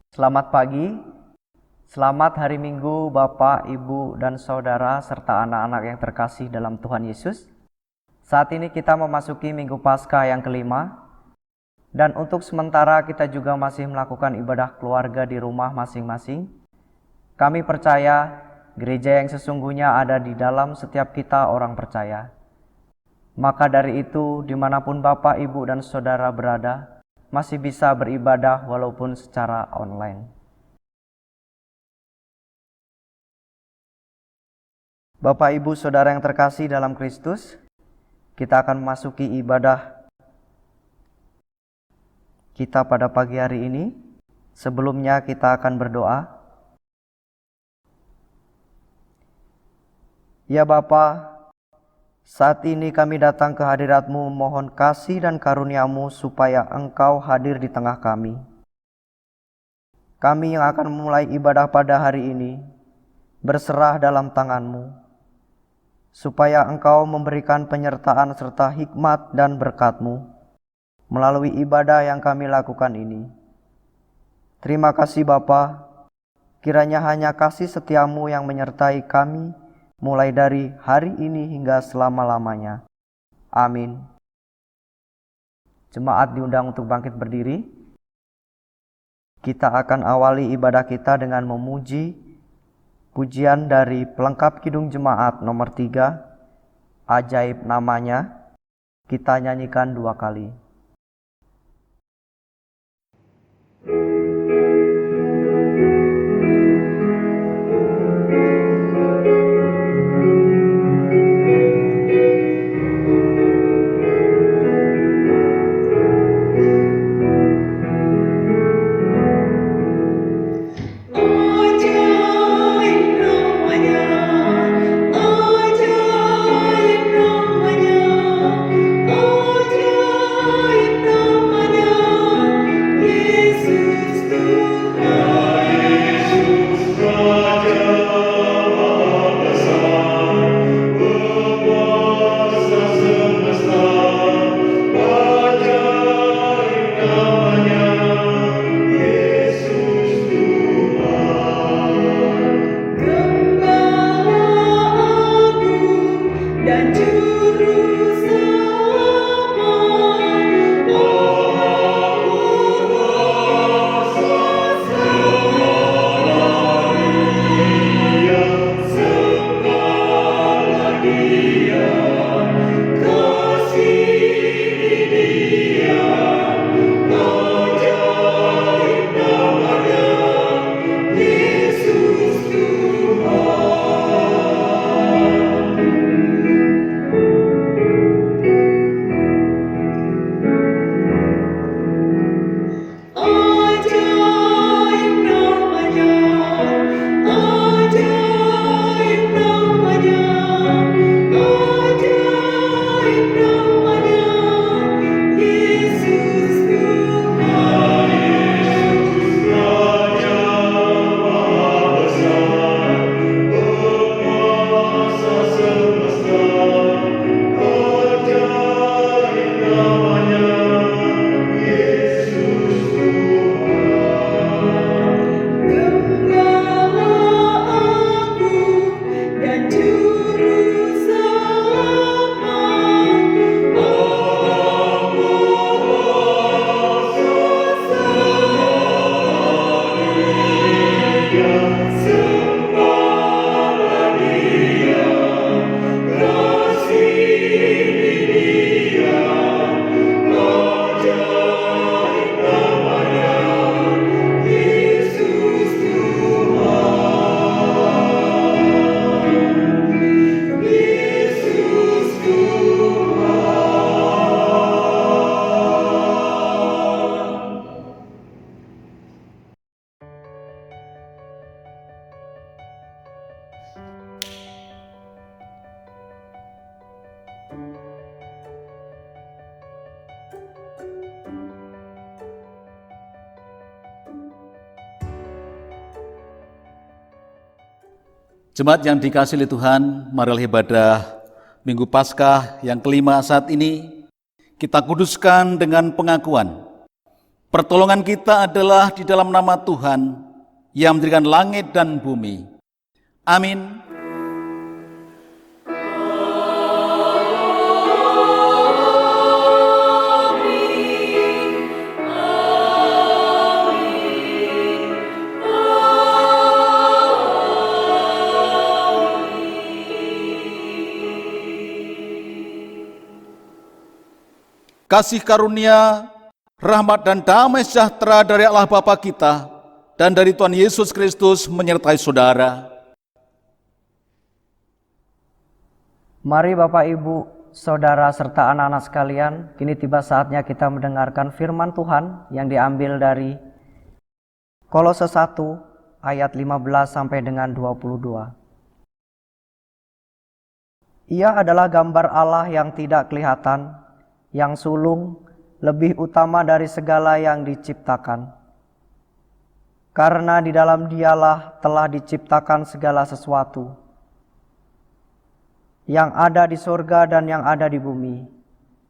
Selamat pagi, selamat hari Minggu Bapak, Ibu, dan Saudara, serta anak-anak yang terkasih dalam Tuhan Yesus. Saat ini kita memasuki Minggu Paskah yang kelima, dan untuk sementara kita juga masih melakukan ibadah keluarga di rumah masing-masing. Kami percaya gereja yang sesungguhnya ada di dalam setiap kita orang percaya. Maka dari itu, dimanapun Bapak, Ibu, dan Saudara berada, masih bisa beribadah walaupun secara online. Bapak, Ibu, Saudara yang terkasih dalam Kristus, kita akan memasuki ibadah kita pada pagi hari ini. Sebelumnya kita akan berdoa. Ya Bapa, saat ini kami datang ke hadirat-Mu mohon kasih dan karunia-Mu supaya Engkau hadir di tengah kami. Kami yang akan memulai ibadah pada hari ini berserah dalam tangan-Mu, supaya Engkau memberikan penyertaan serta hikmat dan berkat-Mu melalui ibadah yang kami lakukan ini. Terima kasih Bapa, kiranya hanya kasih setia-Mu yang menyertai kami mulai dari hari ini hingga selama-lamanya. Amin. Jemaat diundang untuk bangkit berdiri. Kita akan awali ibadah kita dengan memuji pujian dari pelengkap Kidung Jemaat nomor 3, Ajaib Namanya. Kita nyanyikan 2 kali. Jemaat yang dikasihi Tuhan, marilah ibadah Minggu Paskah yang kelima saat ini kita kuduskan dengan pengakuan Pertolongan kita adalah di dalam nama Tuhan yang mendirikan langit dan bumi. Amin. Kasih karunia, rahmat dan damai sejahtera dari Allah Bapa kita dan dari Tuhan Yesus Kristus menyertai saudara. Mari Bapak, Ibu, Saudara, serta anak-anak sekalian, kini tiba saatnya kita mendengarkan firman Tuhan yang diambil dari Kolose 1 ayat 15 sampai dengan 22. Ia adalah gambar Allah yang tidak kelihatan, yang sulung, lebih utama dari segala yang diciptakan. Karena di dalam Dialah telah diciptakan segala sesuatu, yang ada di surga dan yang ada di bumi,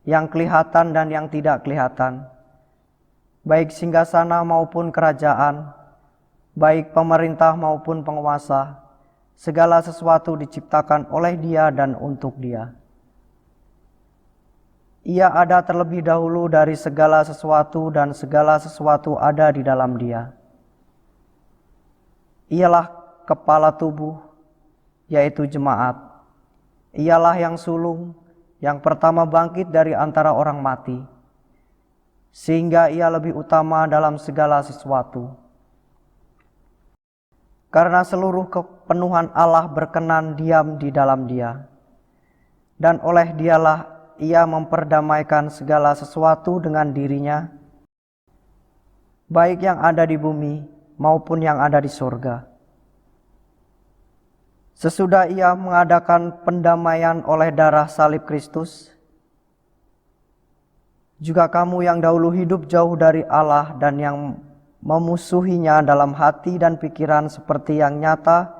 yang kelihatan dan yang tidak kelihatan, baik singgasana maupun kerajaan, baik pemerintah maupun penguasa, segala sesuatu diciptakan oleh Dia dan untuk Dia. Ia ada terlebih dahulu dari segala sesuatu dan segala sesuatu ada di dalam Dia. Ialah kepala tubuh, yaitu jemaat. Ialah yang sulung, yang pertama bangkit dari antara orang mati, sehingga Ia lebih utama dalam segala sesuatu. Karena seluruh kepenuhan Allah berkenan diam di dalam Dia, dan oleh Dialah Ia memperdamaikan segala sesuatu dengan dirinya, baik yang ada di bumi maupun yang ada di surga. Sesudah Ia mengadakan pendamaian oleh darah salib Kristus, juga kamu yang dahulu hidup jauh dari Allah dan yang memusuhinya dalam hati dan pikiran seperti yang nyata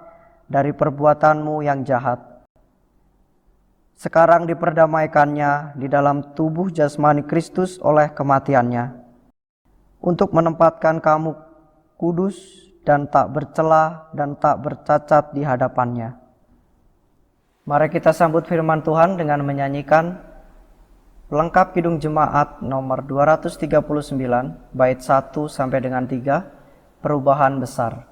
dari perbuatanmu yang jahat, sekarang diperdamaikannya di dalam tubuh jasmani Kristus oleh kematiannya, untuk menempatkan kamu kudus dan tak bercela dan tak bercacat di hadapannya. Mari kita sambut firman Tuhan dengan menyanyikan pelengkap Kidung Jemaat nomor 239, bait 1 sampai dengan 3, perubahan besar.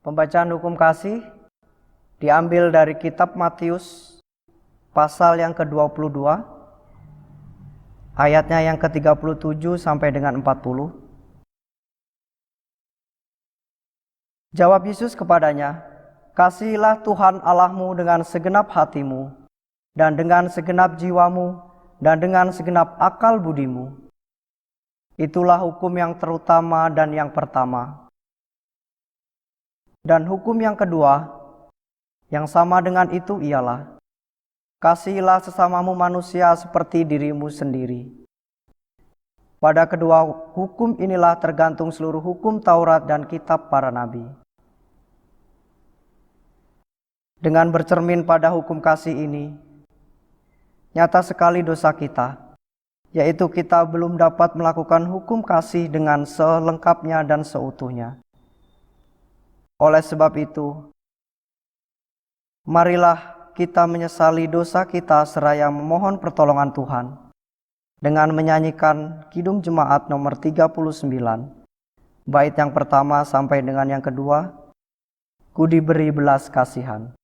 Pembacaan hukum kasih diambil dari kitab Matius pasal yang ke-22, ayatnya yang ke-37 sampai dengan 40. Jawab Yesus kepadanya, "Kasihilah Tuhan Allahmu dengan segenap hatimu, dan dengan segenap jiwamu, dan dengan segenap akal budimu. Itulah hukum yang terutama dan yang pertama. Dan hukum yang kedua, yang sama dengan itu ialah, kasihilah sesamamu manusia seperti dirimu sendiri. Pada kedua hukum inilah tergantung seluruh hukum Taurat dan kitab para nabi. Dengan bercermin pada hukum kasih ini, nyata sekali dosa kita, yaitu kita belum dapat melakukan hukum kasih dengan selengkapnya dan seutuhnya. Oleh sebab itu, marilah kita menyesali dosa kita seraya memohon pertolongan Tuhan dengan menyanyikan Kidung Jemaat nomor 39, bait yang pertama sampai dengan yang kedua, Ku diberi belas kasihan.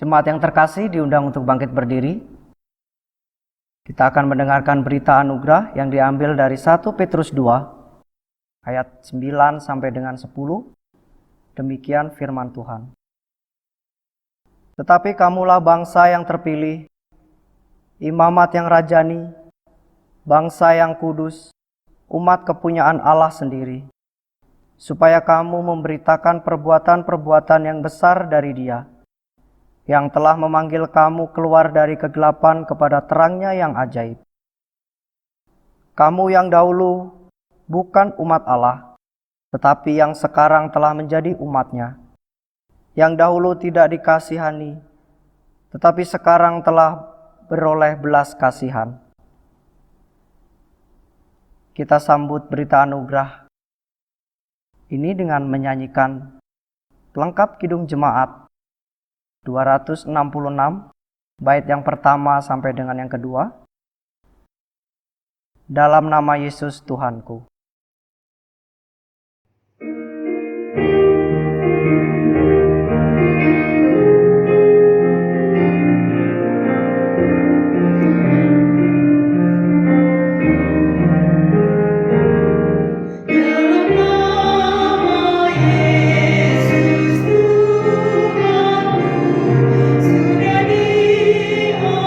Jemaat yang terkasih diundang untuk bangkit berdiri. Kita akan mendengarkan berita anugerah yang diambil dari 1 Petrus 2 ayat 9 sampai dengan 10. Demikian firman Tuhan. Tetapi kamulah bangsa yang terpilih, imamat yang rajani, bangsa yang kudus, umat kepunyaan Allah sendiri, supaya kamu memberitakan perbuatan-perbuatan yang besar dari Dia, yang telah memanggil kamu keluar dari kegelapan kepada terangnya yang ajaib. Kamu yang dahulu bukan umat Allah, tetapi yang sekarang telah menjadi umat-Nya, yang dahulu tidak dikasihani, tetapi sekarang telah beroleh belas kasihan. Kita sambut berita anugerah ini dengan menyanyikan pelengkap Kidung Jemaat 266, bait yang pertama sampai dengan yang kedua. Dalam nama Yesus Tuhanku. Sudah diampuni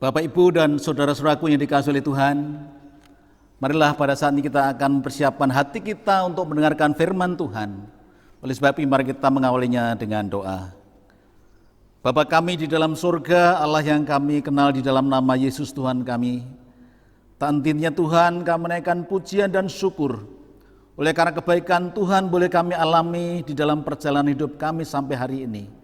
Bapak, Ibu, dan saudara-saudaraku yang dikasihi oleh Tuhan, marilah pada saat ini kita akan mempersiapkan hati kita untuk mendengarkan firman Tuhan. Oleh sebab itu mari kita mengawalinya dengan doa. Bapa kami di dalam surga, Allah yang kami kenal di dalam nama Yesus Tuhan kami, tak hentinya Tuhan kami menaikkan pujian dan syukur. Oleh karena kebaikan Tuhan boleh kami alami di dalam perjalanan hidup kami sampai hari ini.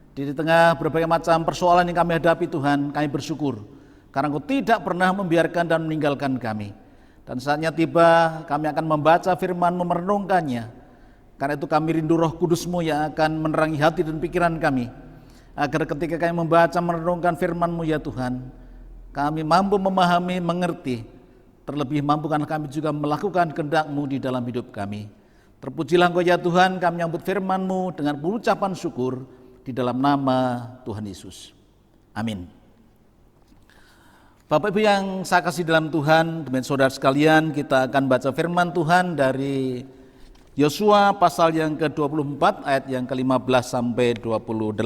Di tengah berbagai macam persoalan yang kami hadapi Tuhan, kami bersyukur karena Engkau tidak pernah membiarkan dan meninggalkan kami. Dan saatnya tiba, kami akan membaca firman-Mu, merenungkannya. Karena itu kami rindu Roh Kudus-Mu yang akan menerangi hati dan pikiran kami, agar ketika kami membaca, merenungkan firman-Mu ya Tuhan, kami mampu memahami, mengerti, terlebih mampu karena kami juga melakukan kehendak-Mu di dalam hidup kami. Terpujilah Engkau ya Tuhan, kami menyambut firman-Mu dengan ucapan syukur, di dalam nama Tuhan Yesus. Amin. Bapak Ibu yang saya kasih dalam Tuhan, teman saudara sekalian, kita akan baca firman Tuhan dari Yosua pasal yang ke-24 ayat yang ke-15 sampai 28.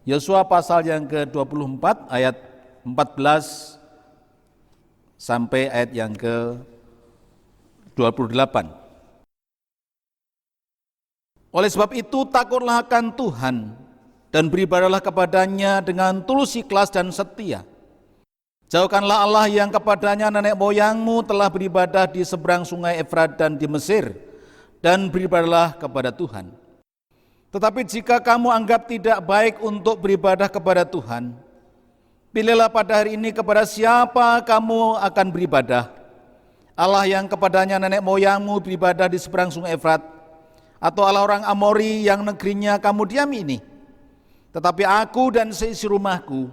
Yosua pasal yang ke-24 ayat 14 sampai ayat yang ke-28. Oleh sebab itu takutlah akan Tuhan dan beribadahlah kepadanya dengan tulus, ikhlas dan setia. Jauhkanlah Allah yang kepadanya nenek moyangmu telah beribadah di seberang sungai Efrat dan di Mesir, dan beribadahlah kepada Tuhan. Tetapi jika kamu anggap tidak baik untuk beribadah kepada Tuhan, pilihlah pada hari ini kepada siapa kamu akan beribadah. Allah yang kepadanya nenek moyangmu beribadah di seberang sungai Efrat, atau Allah orang Amori yang negerinya kamu diami ini. Tetapi aku dan seisi rumahku,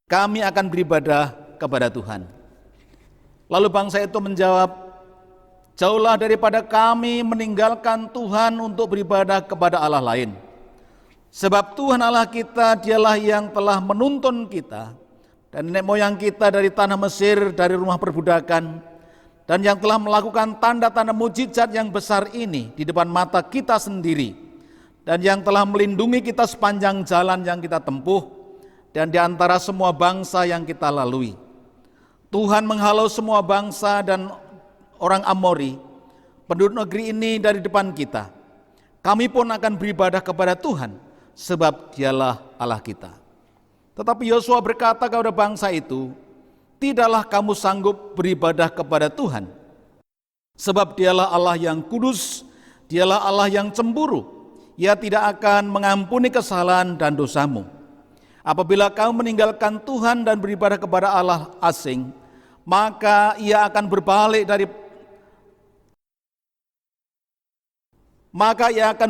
kami akan beribadah kepada Tuhan. Lalu bangsa itu menjawab, jauhlah daripada kami meninggalkan Tuhan untuk beribadah kepada Allah lain. Sebab Tuhan Allah kita, dialah yang telah menuntun kita dan nenek moyang kita dari tanah Mesir, dari rumah perbudakan, dan yang telah melakukan tanda-tanda mujizat yang besar ini di depan mata kita sendiri, dan yang telah melindungi kita sepanjang jalan yang kita tempuh, dan di antara semua bangsa yang kita lalui. Tuhan menghalau semua bangsa dan orang Amori, penduduk negeri ini dari depan kita. Kami pun akan beribadah kepada Tuhan, sebab dialah Allah kita. Tetapi Yosua berkata kepada bangsa itu, tidaklah kamu sanggup beribadah kepada Tuhan, sebab dialah Allah yang kudus, dialah Allah yang cemburu, Ia tidak akan mengampuni kesalahan dan dosamu. Apabila kamu meninggalkan Tuhan dan beribadah kepada Allah asing, maka Ia akan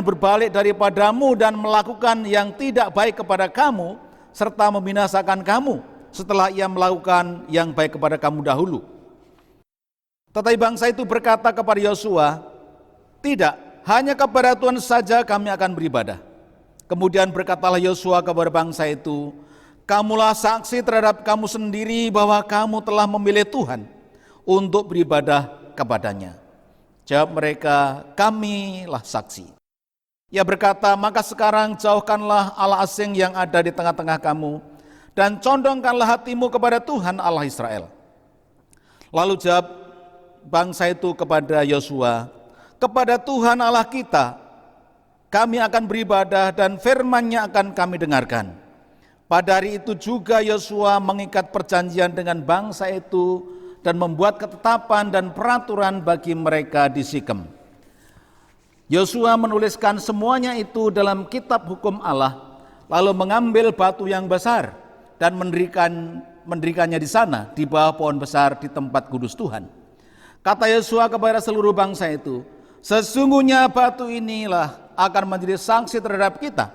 berbalik daripadamu dan melakukan yang tidak baik kepada kamu, serta membinasakan kamu setelah Ia melakukan yang baik kepada kamu dahulu. Tetapi bangsa itu berkata kepada Yosua, tidak, hanya kepada Tuhan saja kami akan beribadah. Kemudian berkatalah Yosua kepada bangsa itu, kamulah saksi terhadap kamu sendiri bahwa kamu telah memilih Tuhan untuk beribadah kepadanya. Jawab mereka, kamilah saksi. Ia berkata, maka sekarang jauhkanlah Allah asing yang ada di tengah-tengah kamu, dan condongkanlah hatimu kepada Tuhan Allah Israel. Lalu jawab bangsa itu kepada Yosua, kepada Tuhan Allah kita kami akan beribadah dan firman-Nya akan kami dengarkan. Pada hari itu juga Yosua mengikat perjanjian dengan bangsa itu dan membuat ketetapan dan peraturan bagi mereka di Sikem. Yosua menuliskan semuanya itu dalam kitab hukum Allah, lalu mengambil batu yang besar dan mendirikannya di sana, di bawah pohon besar di tempat kudus Tuhan. Kata Yosua kepada seluruh bangsa itu, sesungguhnya batu inilah akan menjadi saksi terhadap kita,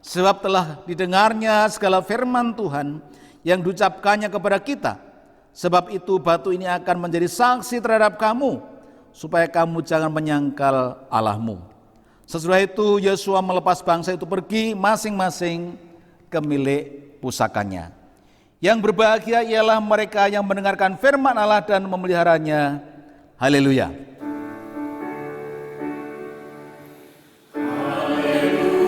sebab telah didengarnya segala firman Tuhan yang diucapkannya kepada kita. Sebab itu batu ini akan menjadi saksi terhadap kamu, supaya kamu jangan menyangkal Allahmu. Sesudah itu Yosua melepas bangsa itu pergi masing-masing ke milik pusakanya. Yang berbahagia ialah mereka yang mendengarkan firman Allah dan memeliharanya. Haleluya. Haleluya, haleluya.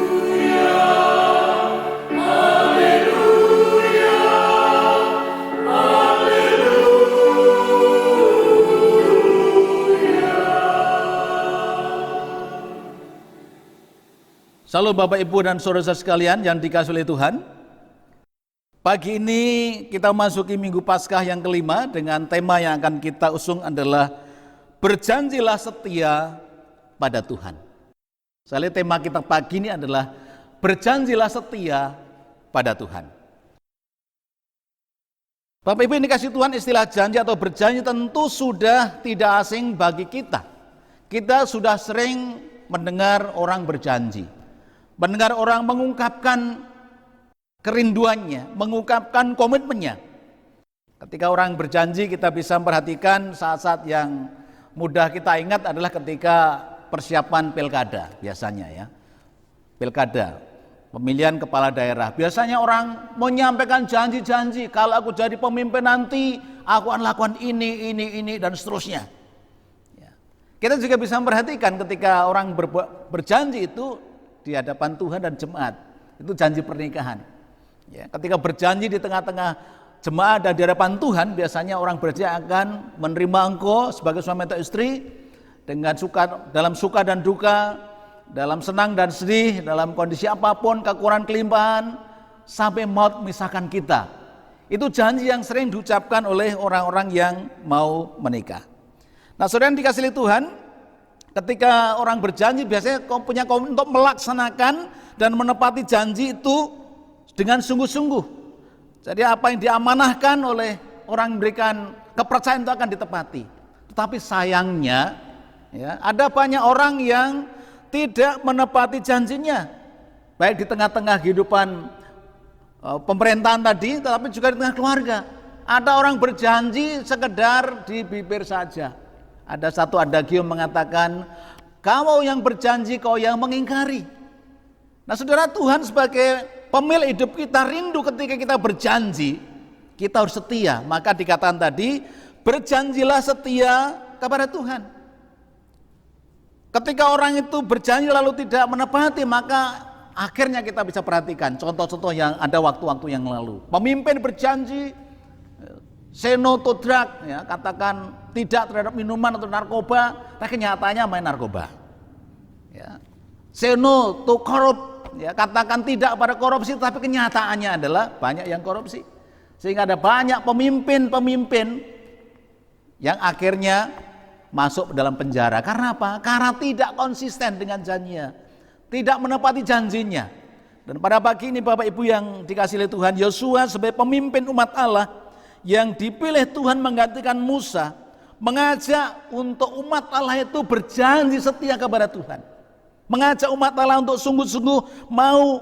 Shalom Bapak Ibu dan saudara-saudara sekalian yang dikasihi oleh Tuhan. Pagi ini kita masuki Minggu Paskah yang kelima dengan tema yang akan kita usung adalah berjanjilah setia pada Tuhan. Soalnya tema kita pagi ini adalah berjanjilah setia pada Tuhan. Bapak Ibu ini kasih Tuhan, istilah janji atau berjanji tentu sudah tidak asing bagi kita. Kita sudah sering mendengar orang berjanji, mendengar orang mengungkapkan kerinduannya, mengungkapkan komitmennya. Ketika orang berjanji kita bisa memperhatikan saat-saat yang mudah kita ingat adalah ketika persiapan pilkada biasanya ya. Pilkada, pemilihan kepala daerah. Biasanya orang menyampaikan janji-janji, kalau aku jadi pemimpin nanti aku akan lakukan ini dan seterusnya. Ya. Kita juga bisa memperhatikan ketika orang berjanji itu di hadapan Tuhan dan jemaat. Itu janji pernikahan. Ya, ketika berjanji di tengah-tengah jemaat dan di hadapan Tuhan, biasanya orang berjanji akan menerima engkau sebagai suami atau istri dengan dalam suka dan duka, dalam senang dan sedih, dalam kondisi apapun, kekurangan kelimpahan, sampai maut memisahkan kita. Itu janji yang sering diucapkan oleh orang-orang yang mau menikah. Nah, saudara yang dikasihi Tuhan, ketika orang berjanji biasanya punya komitmen untuk melaksanakan dan menepati janji itu dengan sungguh-sungguh. Jadi apa yang diamanahkan oleh orang yang memberikan kepercayaan itu akan ditepati. Tetapi sayangnya, ya, ada banyak orang yang tidak menepati janjinya, baik di tengah-tengah kehidupan pemerintahan tadi, tetapi juga di tengah keluarga. Ada orang berjanji sekedar di bibir saja. Ada satu adagium mengatakan, kamu yang berjanji, kau yang mengingkari. Nah saudara, Tuhan sebagai pemilik hidup kita rindu ketika kita berjanji, kita harus setia. Maka dikatakan tadi, berjanjilah setia kepada Tuhan. Ketika orang itu berjanji lalu tidak menepati, maka akhirnya kita bisa perhatikan contoh-contoh yang ada waktu-waktu yang lalu. Pemimpin berjanji say no to drug, ya, katakan tidak terhadap minuman atau narkoba, tapi kenyataannya main narkoba. Ya. Say no to corrupt, ya, katakan tidak pada korupsi, tapi kenyataannya adalah banyak yang korupsi. Sehingga ada banyak pemimpin-pemimpin yang akhirnya masuk dalam penjara. Karena apa? Karena tidak konsisten dengan janjinya, tidak menepati janjinya. Dan pada pagi ini Bapak Ibu yang dikasihi Tuhan, Yosua sebagai pemimpin umat Allah yang dipilih Tuhan menggantikan Musa, mengajak untuk umat Allah itu berjanji setia kepada Tuhan, mengajak umat Allah untuk sungguh-sungguh mau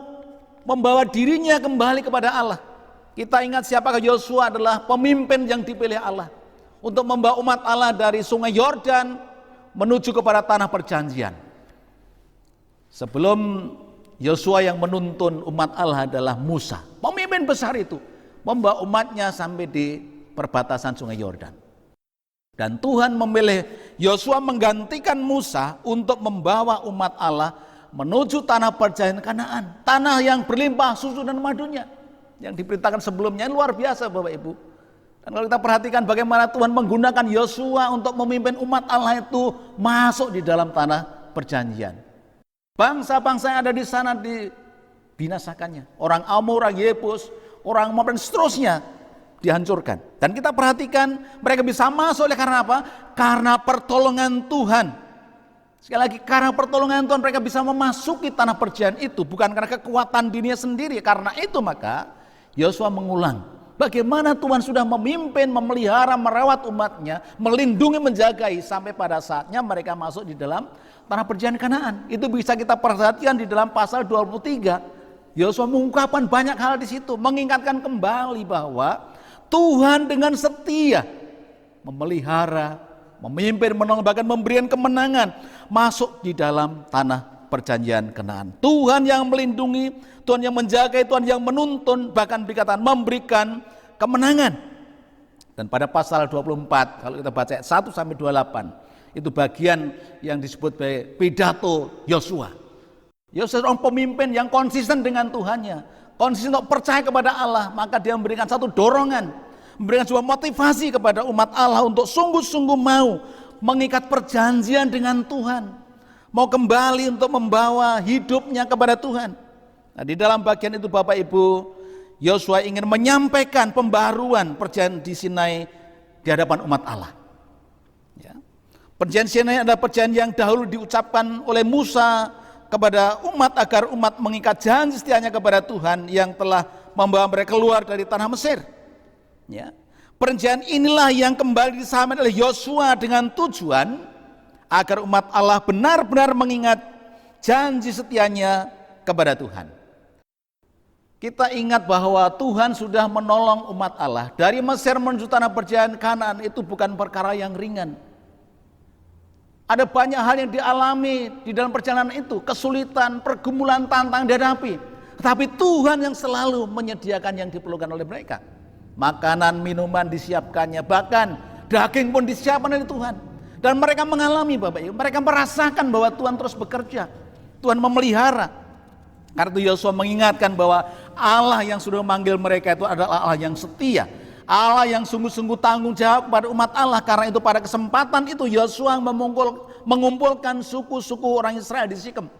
membawa dirinya kembali kepada Allah. Kita ingat siapakah Yosua? Adalah pemimpin yang dipilih Allah untuk membawa umat Allah dari sungai Yordan menuju kepada tanah perjanjian. Sebelum Yosua yang menuntun umat Allah adalah Musa, pemimpin besar itu, membawa umatnya sampai di perbatasan sungai Yordan. Dan Tuhan memilih Yosua menggantikan Musa untuk membawa umat Allah menuju tanah perjanjian Kanaan, tanah yang berlimpah susu dan madunya, yang diberitakan sebelumnya. Luar biasa Bapak Ibu. Dan kalau kita perhatikan bagaimana Tuhan menggunakan Yosua untuk memimpin umat Allah itu masuk di dalam tanah perjanjian. Bangsa-bangsa yang ada di sana dibinasakannya. Orang Amor, orang Yebus, orang Moab dan seterusnya dihancurkan. Dan kita perhatikan mereka bisa masuk oleh karena apa? Karena pertolongan Tuhan. Sekali lagi, karena pertolongan Tuhan mereka bisa memasuki tanah perjanjian itu, bukan karena kekuatan dirinya sendiri. Karena itu maka Yosua mengulang bagaimana Tuhan sudah memimpin, memelihara, merawat umatnya, melindungi, menjagai sampai pada saatnya mereka masuk di dalam tanah perjanjian Kanaan. Itu bisa kita perhatikan di dalam pasal 23. Yosua mengungkapkan banyak hal di situ, mengingatkan kembali bahwa Tuhan dengan setia memelihara, memimpin, menolong, bahkan memberikan kemenangan masuk di dalam tanah perjanjian Kanaan. Tuhan yang melindungi, Tuhan yang menjaga, Tuhan yang menuntun, bahkan dikatakan memberikan kemenangan. Dan pada pasal 24, kalau kita baca 1 sampai 28, itu bagian yang disebut sebagai pidato Yosua. Yosua seorang pemimpin yang konsisten dengan Tuhannya, konsisten untuk percaya kepada Allah, maka dia memberikan satu dorongan, memberikan sebuah motivasi kepada umat Allah untuk sungguh-sungguh mau mengikat perjanjian dengan Tuhan, mau kembali untuk membawa hidupnya kepada Tuhan. Nah, di dalam bagian itu Bapak Ibu, Yosua ingin menyampaikan pembaruan perjanjian di Sinai di hadapan umat Allah. Ya. Perjanjian Sinai adalah perjanjian yang dahulu diucapkan oleh Musa kepada umat agar umat mengikat janji setianya kepada Tuhan yang telah membawa mereka keluar dari tanah Mesir. Ya. Perjanjian inilah yang kembali disampaikan oleh Yosua dengan tujuan agar umat Allah benar-benar mengingat janji setianya kepada Tuhan. Kita ingat bahwa Tuhan sudah menolong umat Allah dari Mesir menuju tanah perjanjian Kanaan, itu bukan perkara yang ringan. Ada banyak hal yang dialami di dalam perjalanan itu, kesulitan, pergumulan, tantangan dihadapi. Tetapi Tuhan yang selalu menyediakan yang diperlukan oleh mereka. Makanan, minuman disiapkannya, bahkan daging pun disiapkan oleh Tuhan. Dan mereka mengalami Bapak Ibu, mereka merasakan bahwa Tuhan terus bekerja, Tuhan memelihara. Karena itu Yosua mengingatkan bahwa Allah yang sudah memanggil mereka itu adalah Allah yang setia, Allah yang sungguh-sungguh tanggung jawab pada umat Allah. Karena itu pada kesempatan itu Yosua mengumpulkan suku-suku orang Israel di Sikem.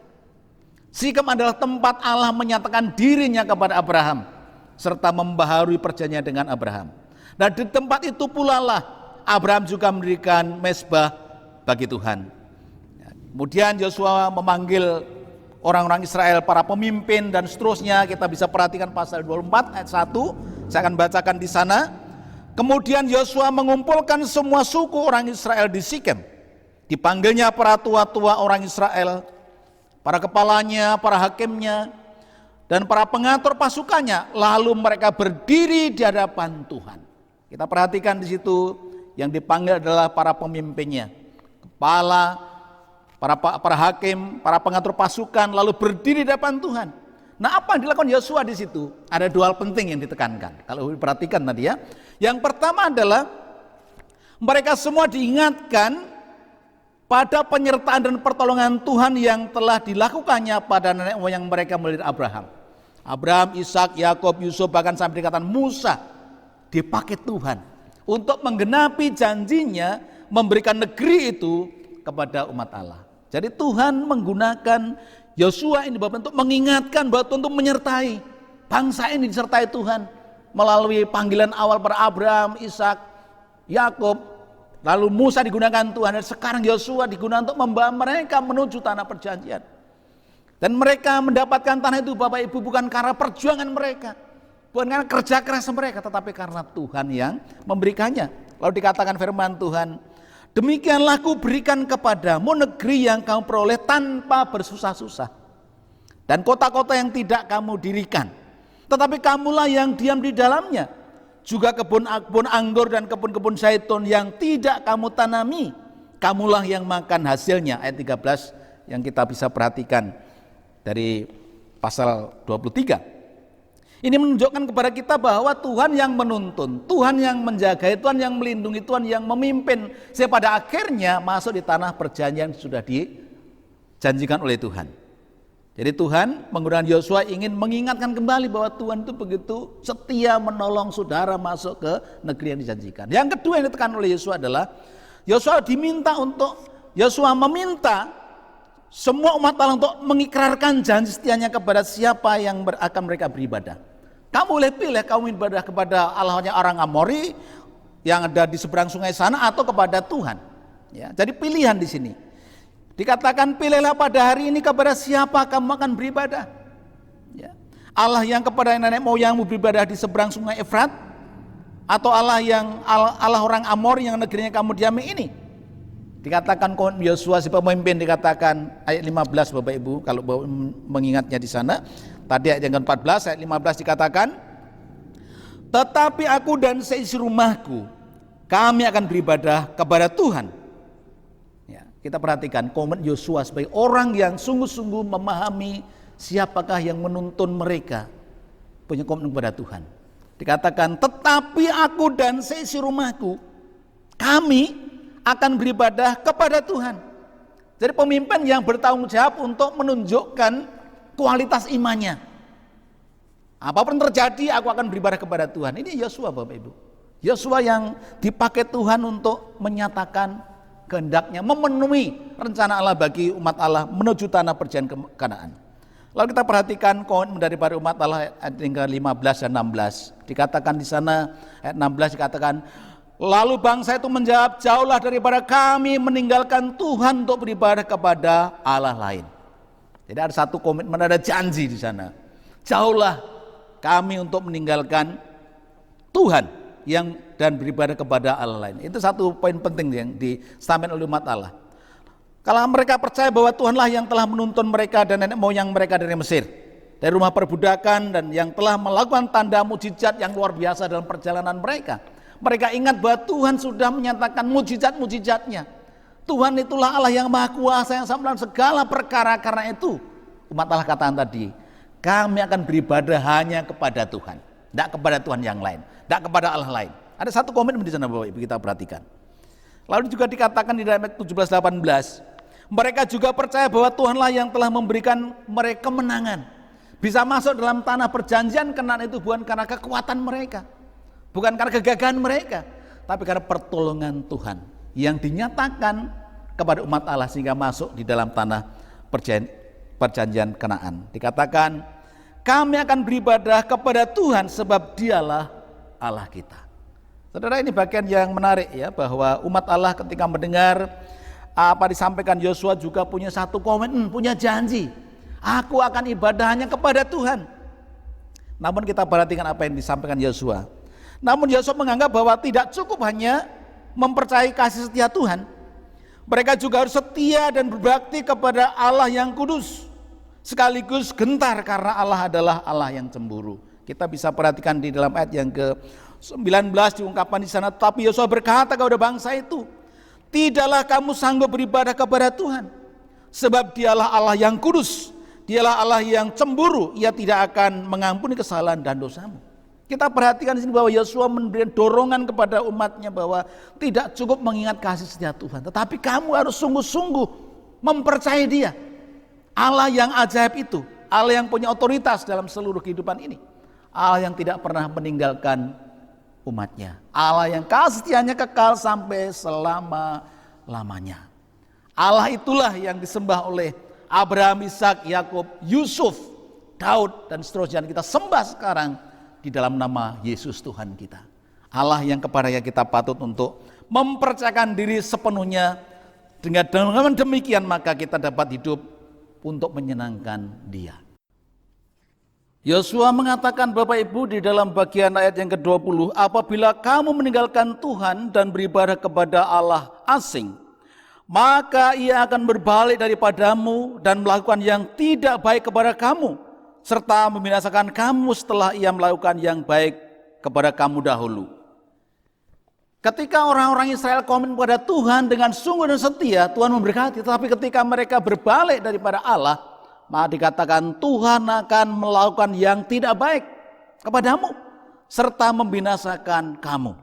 Sikem adalah tempat Allah menyatakan dirinya kepada Abraham serta membaharui perjanjian dengan Abraham. Dan di tempat itu pula lah Abraham juga mendirikan mezbah bagi Tuhan. Kemudian Yosua memanggil orang-orang Israel, para pemimpin dan seterusnya. Kita bisa perhatikan pasal 24 ayat 1. Saya akan bacakan di sana. Kemudian Yosua mengumpulkan semua suku orang Israel di Sikem. Dipanggilnya para tua-tua orang Israel, para kepalanya, para hakimnya, dan para pengatur pasukannya. Lalu mereka berdiri di hadapan Tuhan. Kita perhatikan di situ yang dipanggil adalah para pemimpinnya, kepala, para hakim, para pengatur pasukan, lalu berdiri di hadapan Tuhan. Nah, apa yang dilakukan Yosua di situ? Ada dua hal penting yang ditekankan. Kalau diperhatikan tadi ya. Yang pertama adalah mereka semua diingatkan pada penyertaan dan pertolongan Tuhan yang telah dilakukannya pada nenek moyang mereka mulai dari Abraham. Abraham, Ishak, Yakub, Yusuf, bahkan sampai dikatakan Musa dipakai Tuhan untuk menggenapi janjinya memberikan negeri itu kepada umat Allah. Jadi Tuhan menggunakan Yosua ini Bapak untuk mengingatkan bahwa Tuhan untuk menyertai bangsa ini, disertai Tuhan melalui panggilan awal para Abraham, Ishak, Yakub, lalu Musa digunakan Tuhan, dan sekarang Yosua digunakan untuk membawa mereka menuju tanah perjanjian. Dan mereka mendapatkan tanah itu Bapak Ibu bukan karena perjuangan mereka, bukan karena kerja keras mereka, tetapi karena Tuhan yang memberikannya. Lalu dikatakan firman Tuhan, demikianlah ku berikan kepadamu negeri yang kamu peroleh tanpa bersusah-susah, dan kota-kota yang tidak kamu dirikan, tetapi kamulah yang diam di dalamnya. Juga kebun-kebun anggur dan kebun-kebun zaitun yang tidak kamu tanami, kamulah yang makan hasilnya. Ayat 13 yang kita bisa perhatikan dari pasal 23. Ini menunjukkan kepada kita bahwa Tuhan yang menuntun, Tuhan yang menjaga, Tuhan yang melindungi, Tuhan yang memimpin, sehingga pada akhirnya masuk di tanah perjanjian yang sudah dijanjikan oleh Tuhan. Jadi Tuhan menggunakan Yosua ingin mengingatkan kembali bahwa Tuhan itu begitu setia menolong saudara masuk ke negeri yang dijanjikan. Yang kedua yang ditekan oleh Yosua adalah Yosua meminta semua umat Allah untuk mengikrarkan janji setianya kepada siapa yang akan mereka beribadah. Kamu boleh pilih, kamu ibadah kepada Allahnya orang Amori yang ada di seberang sungai sana atau kepada Tuhan. Ya, jadi pilihan di sini. Dikatakan pilihlah pada hari ini kepada siapa kamu akan beribadah. Ya. Allah yang kepada nenek moyangmu beribadah di seberang sungai Efrat, atau Allah orang Amori yang negerinya kamu diami ini. Dikatakan Yosua si pemimpin, dikatakan ayat 15 Bapak Ibu kalau mengingatnya di sana. Tadi ayat yang ke-14 ayat 15 dikatakan, tetapi aku dan seisi rumahku kami akan beribadah kepada Tuhan. Ya, kita perhatikan komitmen Yosua sebagai orang yang sungguh-sungguh memahami siapakah yang menuntun mereka, punya komitmen kepada Tuhan. Dikatakan tetapi aku dan seisi rumahku kami akan beribadah kepada Tuhan. Jadi pemimpin yang bertanggung jawab untuk menunjukkan kualitas imannya. Apapun terjadi aku akan beribadah kepada Tuhan. Ini Yosua Bapak Ibu. Yosua yang dipakai Tuhan untuk menyatakan kehendaknya, memenuhi rencana Allah bagi umat Allah menuju tanah perjanjian Kanaan. Lalu kita perhatikan komitmen daripada umat Allah ayat yang ke-15 dan 16. Dikatakan di sana ayat 16 dikatakan, lalu bangsa itu menjawab, jauhlah daripada kami meninggalkan Tuhan untuk beribadah kepada Allah lain. Jadi ada satu komitmen, ada janji di sana. Jauhlah kami untuk meninggalkan Tuhan dan beribadah kepada Allah lain. Itu satu poin penting yang disampaikan oleh umat Allah. Kalau mereka percaya bahwa Tuhanlah yang telah menuntun mereka dan nenek moyang mereka dari Mesir, dari rumah perbudakan, dan yang telah melakukan tanda mujizat yang luar biasa dalam perjalanan mereka. Mereka ingat bahwa Tuhan sudah menyatakan mujizat-mujizatnya. Tuhan itulah Allah yang maha kuasa yang sama dalam segala perkara. Karena itu umat Allah katakan tadi, kami akan beribadah hanya kepada Tuhan, tidak kepada Tuhan yang lain, tidak kepada Allah lain. Ada satu komitmen di sana Bapak Ibu, kita perhatikan. Lalu juga dikatakan di dalam ayat 17-18, mereka juga percaya bahwa Tuhanlah yang telah memberikan mereka kemenangan. Bisa masuk dalam tanah perjanjian Kanaan itu bukan karena kekuatan mereka, bukan karena kegagahan mereka, tapi karena pertolongan Tuhan yang dinyatakan kepada umat Allah sehingga masuk di dalam tanah perjanjian Kanaan. Dikatakan, kami akan beribadah kepada Tuhan sebab Dialah Allah kita. Saudara, ini bagian yang menarik ya, bahwa umat Allah ketika mendengar apa disampaikan Yosua juga punya satu komitmen, punya janji. Aku akan ibadah hanya kepada Tuhan. Namun kita perhatikan apa yang disampaikan Yosua. Namun Yosua menganggap bahwa tidak cukup hanya mempercayai kasih setia Tuhan. Mereka juga harus setia dan berbakti kepada Allah yang kudus. Sekaligus gentar karena Allah adalah Allah yang cemburu. Kita bisa perhatikan di dalam ayat yang ke-19 diungkapkan di sana. Tapi Yosua berkata kepada bangsa itu, tidaklah kamu sanggup beribadah kepada Tuhan, sebab Dialah Allah yang kudus, Dialah Allah yang cemburu, Ia tidak akan mengampuni kesalahan dan dosamu. Kita perhatikan di sini bahwa Yosua memberikan dorongan kepada umatnya bahwa tidak cukup mengingat kasih setia Tuhan, tetapi kamu harus sungguh-sungguh mempercayai Dia, Allah yang ajaib itu, Allah yang punya otoritas dalam seluruh kehidupan ini, Allah yang tidak pernah meninggalkan umatnya, Allah yang kasih setianya kekal sampai selama-lamanya. Allah itulah yang disembah oleh Abraham, Ishak, Yakub, Yusuf, Daud, dan seterusnya. Kita sembah sekarang di dalam nama Yesus Tuhan kita. Allah yang kepadanya kita patut untuk mempercayakan diri sepenuhnya. Dengan demikian maka kita dapat hidup untuk menyenangkan Dia. Yosua mengatakan Bapak Ibu di dalam bagian ayat yang ke-20, apabila kamu meninggalkan Tuhan dan beribadah kepada Allah asing, maka Ia akan berbalik daripadamu dan melakukan yang tidak baik kepada kamu, serta membinasakan kamu setelah Ia melakukan yang baik kepada kamu dahulu. Ketika orang-orang Israel komit kepada Tuhan dengan sungguh dan setia, Tuhan memberkati. Tetapi ketika mereka berbalik daripada Allah, maka dikatakan Tuhan akan melakukan yang tidak baik kepadamu serta membinasakan kamu.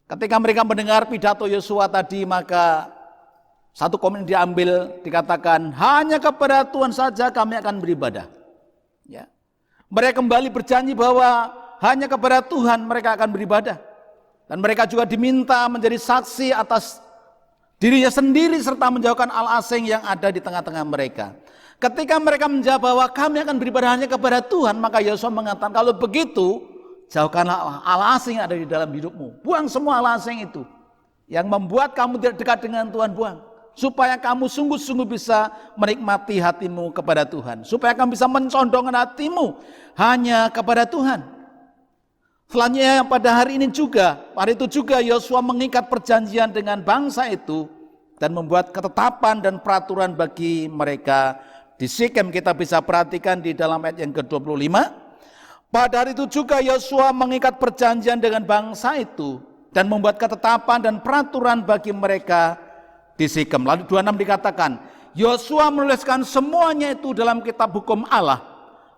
Ketika mereka mendengar pidato Yosua tadi, maka satu komitmen diambil, dikatakan hanya kepada Tuhan saja kami akan beribadah. Ya. Mereka kembali berjanji bahwa hanya kepada Tuhan mereka akan beribadah. Dan mereka juga diminta menjadi saksi atas dirinya sendiri serta menjauhkan Allah asing yang ada di tengah-tengah mereka. Ketika mereka menjawab bahwa kami akan beribadah hanya kepada Tuhan, maka Yosua mengatakan kalau begitu jauhkanlah Allah asing yang ada di dalam hidupmu. Buang semua Allah asing itu yang membuat kamu tidak dekat dengan Tuhan, buang. Supaya kamu sungguh-sungguh bisa menikmati hatimu kepada Tuhan. Supaya kamu bisa mencondongkan hatimu hanya kepada Tuhan. Selanjutnya pada hari itu juga Yosua mengikat perjanjian dengan bangsa itu dan membuat ketetapan dan peraturan bagi mereka di Sikem. Kita bisa perhatikan di dalam ayat yang ke-25. Pada hari itu juga Yosua mengikat perjanjian dengan bangsa itu dan membuat ketetapan dan peraturan bagi mereka di Sikem. Lalu 26 dikatakan, Yosua menuliskan semuanya itu dalam kitab hukum Allah.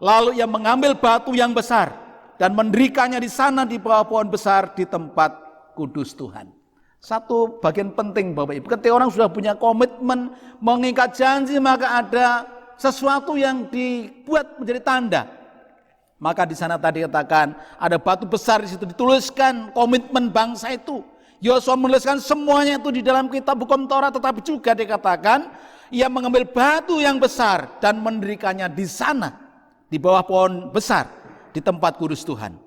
Lalu ia mengambil batu yang besar dan mendirikannya di sana di bawah pohon besar di tempat kudus Tuhan. Satu bagian penting Bapak Ibu, ketika orang sudah punya komitmen mengikat janji, maka ada sesuatu yang dibuat menjadi tanda. Maka di sana tadi katakan ada batu besar, di situ dituliskan komitmen bangsa itu. Yosua menuliskan semuanya itu di dalam kitab hukum Taurat, tetapi juga dikatakan ia mengambil batu yang besar dan mendirikannya di sana, di bawah pohon besar, di tempat kudus Tuhan.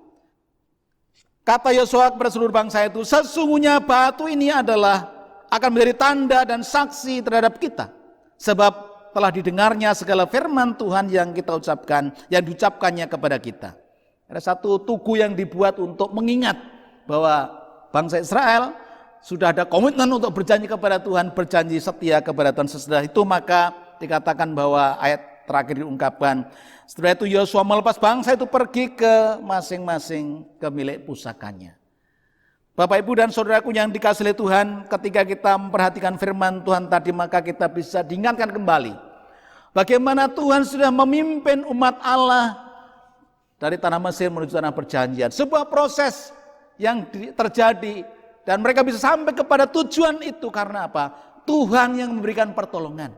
Kata Yosua kepada seluruh bangsa itu, sesungguhnya batu ini akan menjadi tanda dan saksi terhadap kita, sebab telah didengarnya segala firman Tuhan yang kita ucapkan, yang diucapkannya kepada kita. Ada satu tugu yang dibuat untuk mengingat bahwa bangsa Israel sudah ada komitmen untuk berjanji kepada Tuhan, berjanji setia kepada Tuhan. Sesudah itu maka dikatakan bahwa ayat terakhir diungkapkan, setelah itu Yosua melepas bangsa itu pergi ke masing-masing ke milik pusakanya. Bapak, Ibu, dan saudaraku yang dikasihi Tuhan, ketika kita memperhatikan firman Tuhan tadi, maka kita bisa diingatkan kembali bagaimana Tuhan sudah memimpin umat Allah dari tanah Mesir menuju tanah perjanjian. Sebuah proses yang terjadi dan mereka bisa sampai kepada tujuan itu karena apa? Tuhan yang memberikan pertolongan.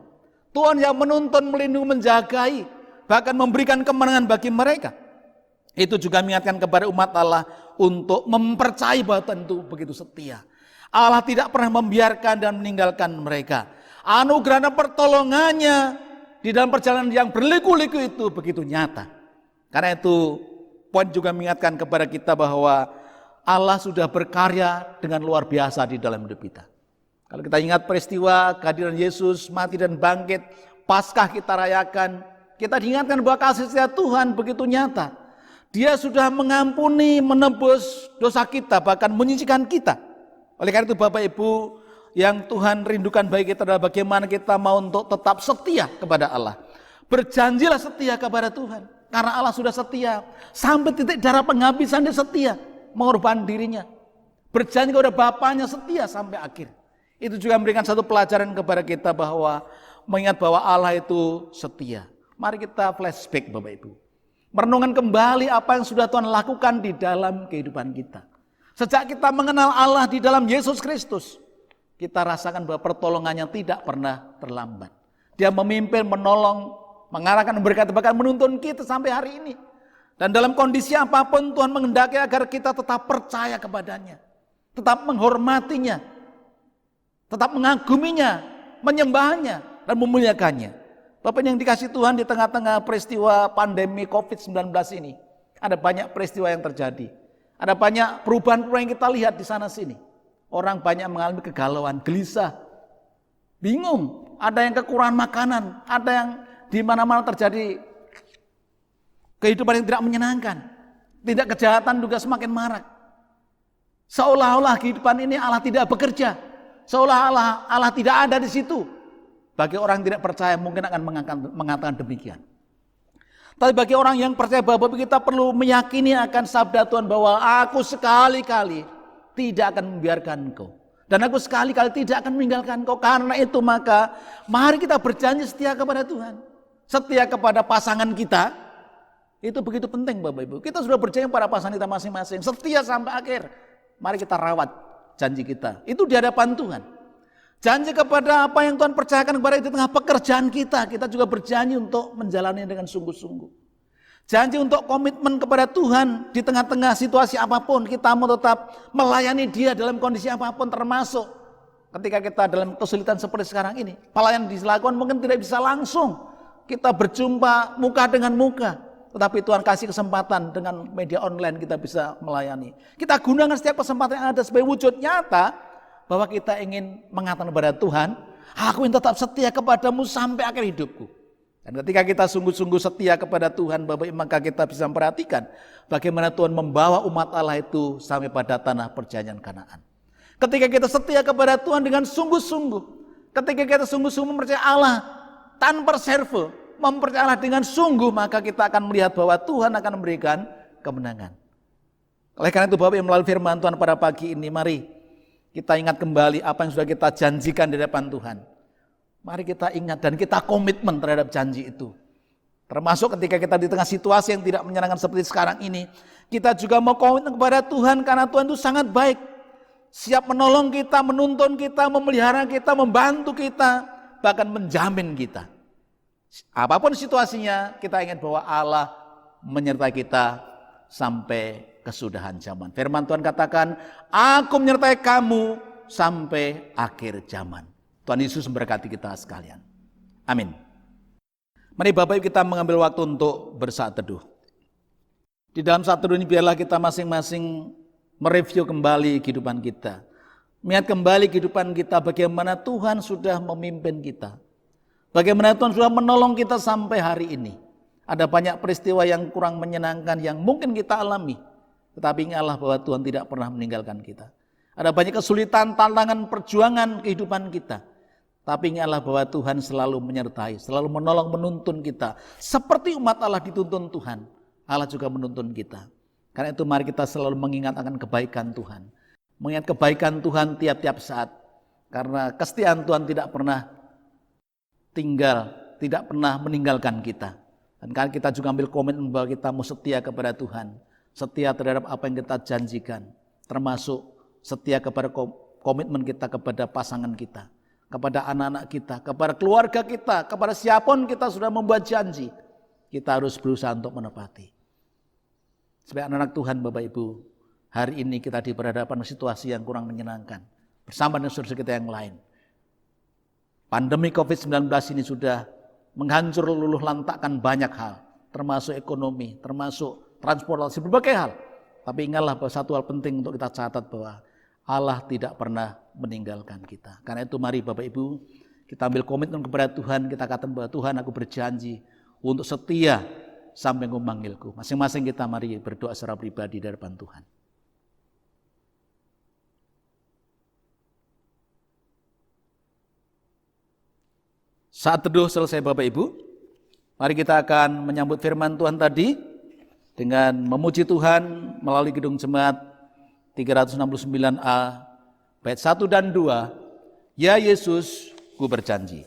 Tuhan yang menuntun, melindungi, menjagai, bahkan memberikan kemenangan bagi mereka. Itu juga mengingatkan kepada umat Allah untuk mempercayai bahwa Tuhan itu begitu setia. Allah tidak pernah membiarkan dan meninggalkan mereka. Anugerah dan pertolongannya di dalam perjalanan yang berliku-liku itu begitu nyata. Karena itu poin juga mengingatkan kepada kita bahwa Allah sudah berkarya dengan luar biasa di dalam hidup kita. Kalau kita ingat peristiwa kehadiran Yesus mati dan bangkit, Paskah kita rayakan, kita diingatkan bahwa kasih setia Tuhan begitu nyata. Dia sudah mengampuni, menebus dosa kita, bahkan menyucikan kita. Oleh karena itu Bapak Ibu, yang Tuhan rindukan bagi kita adalah bagaimana kita mau untuk tetap setia kepada Allah. Berjanjilah setia kepada Tuhan, karena Allah sudah setia. Sampai titik darah penghabisan dia setia, mengorbankan dirinya. Berjanji kepada Bapaknya setia sampai akhir. Itu juga memberikan satu pelajaran kepada kita bahwa mengingat bahwa Allah itu setia. Mari kita flashback Bapak Ibu. Merenungkan kembali apa yang sudah Tuhan lakukan di dalam kehidupan kita. Sejak kita mengenal Allah di dalam Yesus Kristus, kita rasakan bahwa pertolongannya tidak pernah terlambat. Dia memimpin, menolong, mengarahkan, memberkati, bahkan menuntun kita sampai hari ini. Dan dalam kondisi apapun Tuhan menghendaki agar kita tetap percaya kepadanya, tetap menghormatinya, tetap mengaguminya, menyembahnya, dan memuliakannya. Bapak yang dikasih Tuhan, di tengah-tengah peristiwa pandemi COVID-19 ini, ada banyak peristiwa yang terjadi. Ada banyak perubahan-perubahan yang kita lihat di sana sini. Orang banyak mengalami kegalauan, gelisah, bingung. Ada yang kekurangan makanan, ada yang di mana-mana terjadi kehidupan yang tidak menyenangkan. Tidak, kejahatan juga semakin marak. Seolah-olah kehidupan ini Allah tidak bekerja. Seolah-olah Allah tidak ada di situ. Bagi orang yang tidak percaya mungkin akan mengatakan demikian. Tapi bagi orang yang percaya bahwa kita perlu meyakini akan sabda Tuhan bahwa aku sekali-kali tidak akan membiarkan engkau. Dan aku sekali-kali tidak akan meninggalkan engkau. Karena itu maka mari kita berjanji setia kepada Tuhan. Setia kepada pasangan kita. Itu begitu penting Bapak Ibu. Kita sudah berjanji pada pasangan kita masing-masing. Setia sampai akhir. Mari kita rawat janji kita. Itu di hadapan Tuhan. Janji kepada apa yang Tuhan percayakan kepada kita di tengah pekerjaan kita. Kita juga berjanji untuk menjalani dengan sungguh-sungguh. Janji untuk komitmen kepada Tuhan di tengah-tengah situasi apapun. Kita mau tetap melayani Dia dalam kondisi apapun, termasuk ketika kita dalam kesulitan seperti sekarang ini. Pelayanan dilakukan mungkin tidak bisa langsung. Kita berjumpa muka dengan muka. Tetapi Tuhan kasih kesempatan dengan media online kita bisa melayani. Kita gunakan setiap kesempatan yang ada sebagai wujud nyata bahwa kita ingin mengatakan kepada Tuhan, aku ingin tetap setia kepadamu sampai akhir hidupku. Dan ketika kita sungguh-sungguh setia kepada Tuhan, Bapak, maka kita bisa memperhatikan bagaimana Tuhan membawa umat Allah itu sampai pada tanah perjanjian Kanaan. Ketika kita setia kepada Tuhan dengan sungguh-sungguh, ketika kita sungguh-sungguh mempercayai Allah tanpa reserve, mempercayai Allah dengan sungguh, maka kita akan melihat bahwa Tuhan akan memberikan kemenangan. Oleh karena itu Bapak, melalui firman Tuhan pada pagi ini, mari kita ingat kembali apa yang sudah kita janjikan di depan Tuhan. Mari kita ingat dan kita komitmen terhadap janji itu. Termasuk ketika kita di tengah situasi yang tidak menyenangkan seperti sekarang ini, kita juga mau komitmen kepada Tuhan karena Tuhan itu sangat baik. Siap menolong kita, menuntun kita, memelihara kita, membantu kita, bahkan menjamin kita. Apapun situasinya, kita ingat bahwa Allah menyertai kita sampai kesudahan zaman. Firman Tuhan katakan, aku menyertai kamu sampai akhir zaman. Tuhan Yesus memberkati kita sekalian. Amin. Mari Bapak Ibu kita mengambil waktu untuk bersaat teduh. Di dalam saat teduh ini biarlah kita masing-masing mereview kembali kehidupan kita. Melihat kembali kehidupan kita bagaimana Tuhan sudah memimpin kita. Bagaimana Tuhan sudah menolong kita sampai hari ini. Ada banyak peristiwa yang kurang menyenangkan yang mungkin kita alami. Tetapi ingatlah bahwa Tuhan tidak pernah meninggalkan kita. Ada banyak kesulitan, tantangan, perjuangan kehidupan kita. Tapi ingatlah bahwa Tuhan selalu menyertai, selalu menolong, menuntun kita. Seperti umat Allah dituntun Tuhan, Allah juga menuntun kita. Karena itu mari kita selalu mengingat akan kebaikan Tuhan. Mengingat kebaikan Tuhan tiap-tiap saat. Karena kesetiaan Tuhan tidak pernah tinggal, tidak pernah meninggalkan kita. Dan karena kita juga ambil komitmen bahwa kita mau setia kepada Tuhan. Setia terhadap apa yang kita janjikan. Termasuk setia kepada komitmen kita kepada pasangan kita. Kepada anak-anak kita, kepada keluarga kita, kepada siapapun kita sudah membuat janji. Kita harus berusaha untuk menepati. Sebagai anak-anak Tuhan Bapak Ibu, hari ini kita diberhadapan situasi yang kurang menyenangkan. Bersama dengan saudara kita yang lain. Pandemi COVID-19 ini sudah menghancur luluh lantakkan banyak hal. Termasuk ekonomi, termasuk transportasi, berbagai hal. Tapi ingatlah bahwa satu hal penting untuk kita catat bahwa Allah tidak pernah meninggalkan kita. Karena itu mari Bapak Ibu, kita ambil komitmen kepada Tuhan. Kita katakan bahwa Tuhan, aku berjanji untuk setia sampai Engkau memanggilku. Masing-masing kita mari berdoa secara pribadi di hadapan Tuhan. Saat teduh selesai Bapak Ibu, mari kita akan menyambut firman Tuhan tadi dengan memuji Tuhan melalui Kidung Jemaat 369A, bait 1 dan 2, Ya Yesus, ku berjanji.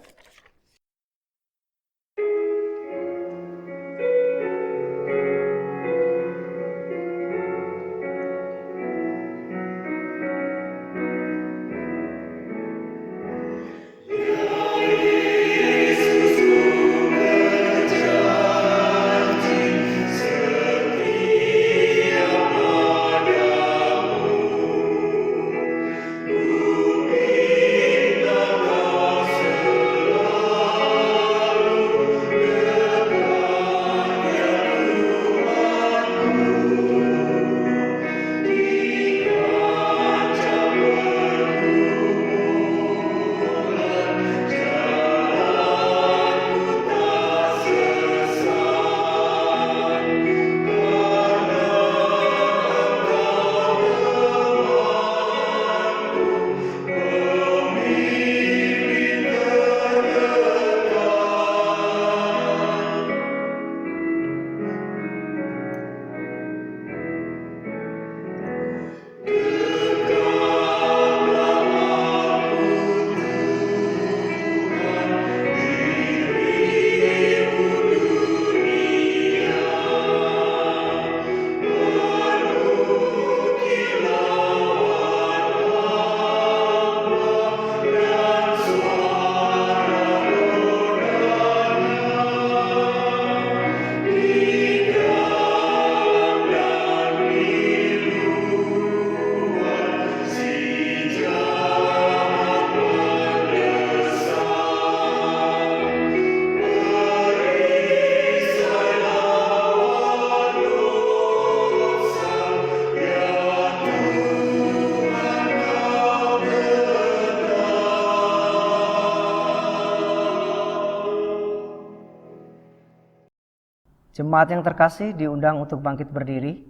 Jemaat yang terkasih diundang untuk bangkit berdiri.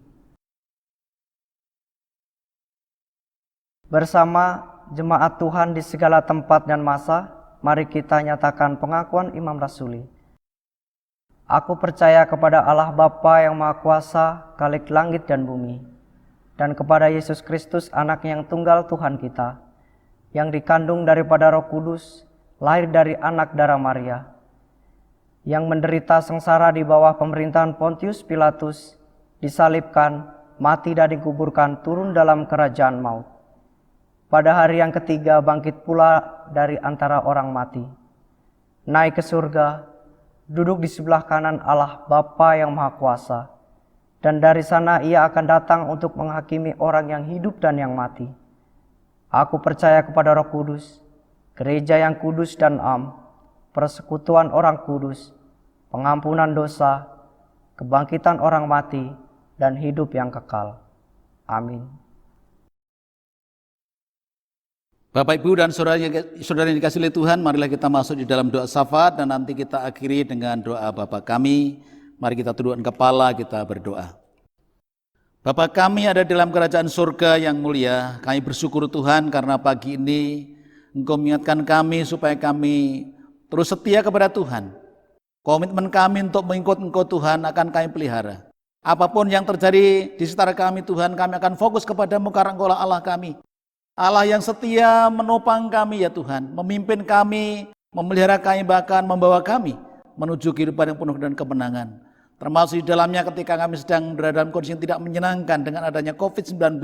Bersama jemaat Tuhan di segala tempat dan masa, mari kita nyatakan pengakuan Imam Rasuli. Aku percaya kepada Allah Bapa yang Maha Kuasa, Khalik langit dan bumi, dan kepada Yesus Kristus, Anak-Nya yang tunggal Tuhan kita, yang dikandung daripada Roh Kudus, lahir dari anak darah Maria, yang menderita sengsara di bawah pemerintahan Pontius Pilatus, disalibkan, mati dan dikuburkan, turun dalam kerajaan maut. Pada hari yang ketiga bangkit pula dari antara orang mati, naik ke surga, duduk di sebelah kanan Allah Bapa yang Maha Kuasa, dan dari sana Ia akan datang untuk menghakimi orang yang hidup dan yang mati. Aku percaya kepada Roh Kudus, gereja yang kudus dan am, persekutuan orang kudus, pengampunan dosa, kebangkitan orang mati, dan hidup yang kekal. Amin. Bapak, Ibu, dan saudara yang dikasihi oleh Tuhan, marilah kita masuk di dalam doa syafaat dan nanti kita akhiri dengan doa Bapa kami. Mari kita tundukkan kepala, kita berdoa. Bapa kami ada dalam kerajaan surga yang mulia, kami bersyukur Tuhan karena pagi ini Engkau mengingatkan kami supaya kami terus setia kepada Tuhan. Komitmen kami untuk mengikut Engkau Tuhan akan kami pelihara. Apapun yang terjadi di sekitar kami Tuhan, kami akan fokus kepadamu karena Engkau Allah kami. Allah yang setia menopang kami ya Tuhan, memimpin kami, memelihara kami, bahkan membawa kami menuju kehidupan yang penuh dan kemenangan. Termasuk di dalamnya ketika kami sedang berada dalam kondisi yang tidak menyenangkan dengan adanya COVID-19.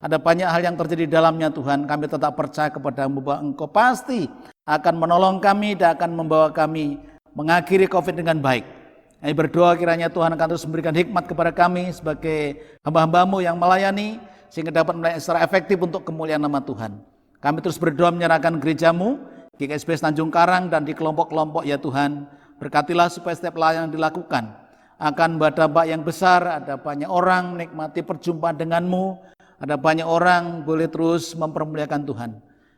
Ada banyak hal yang terjadi di dalamnya Tuhan, kami tetap percaya kepada-Mu bahwa Engkau pasti akan menolong kami dan akan membawa kami mengakhiri COVID dengan baik. Kami berdoa kiranya Tuhan akan terus memberikan hikmat kepada kami sebagai hamba-hamba-Mu yang melayani, sehingga dapat melayani secara efektif untuk kemuliaan nama Tuhan. Kami terus berdoa menyerahkan gereja-Mu, GKSBS Tanjung Karang dan di kelompok-kelompok ya Tuhan. Berkatilah supaya setiap pelayanan yang dilakukan akan berdampak yang besar, ada banyak orang menikmati perjumpaan dengan-Mu, ada banyak orang boleh terus mempermuliakan Tuhan.